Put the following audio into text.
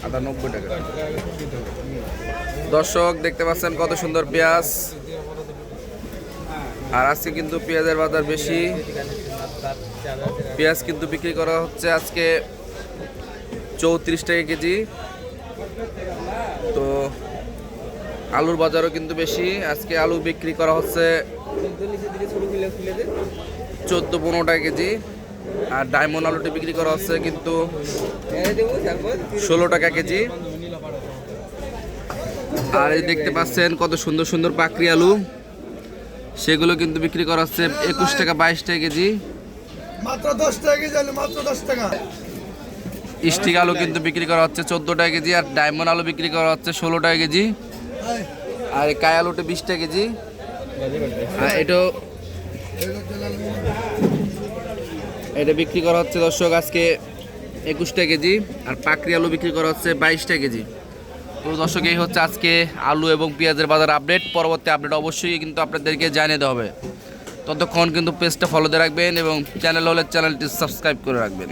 আদা 90 টাকা। দর্শক দেখতে পাচ্ছেন কত সুন্দর পেঁয়াজ। আর আজকে কিন্তু পেঁয়াজের বাজার বেশি। পেঁয়াজ কিন্তু বিক্রি করা হচ্ছে আজকে 34 টাকা কেজি। তো আলুর বাজারও কিন্তু বেশি। আজকে আলু বিক্রি করা হচ্ছে 14-15 টাকা কেজি। আর ডায়মন্ড আলুটি বিক্রি করা হচ্ছে কিন্তু 16 টাকা কেজি। আর এই দেখতে পাচ্ছেন কত সুন্দর সুন্দর পাকড়ি আলু, সেগুলো কিন্তু বিক্রি করা হচ্ছে 21 টাকা 22 টাকা কেজি। মাত্র 10 টাকা কেজি, মাত্র 10 টাকা। স্টিক আলু কিন্তু বিক্রি করা হচ্ছে 14 টাকা কেজি। আর ডায়মন্ড আলু বিক্রি করা হচ্ছে 16 টাকা কেজি। আর এই কায় আলুটা 20 টাকা কেজি। আর এটা বিক্রি করা হচ্ছে দর্শক আজকে 21 টাকা কেজি। আর পাকড়ি আলু বিক্রি করা হচ্ছে 22 টাকা কেজি। তো দর্শক এই হচ্ছে আজকে আলু এবং পেঁয়াজের বাজার আপডেট। পরবর্তী আপডেট অবশ্যই কিন্তু আপনাদেরকে জানিয়ে দেওয়া হবে। ততক্ষণ কিন্তু পেজটা ফলো দিয়ে রাখবেন এবং চ্যানেল হলে চ্যানেলটি সাবস্ক্রাইব করে রাখবেন।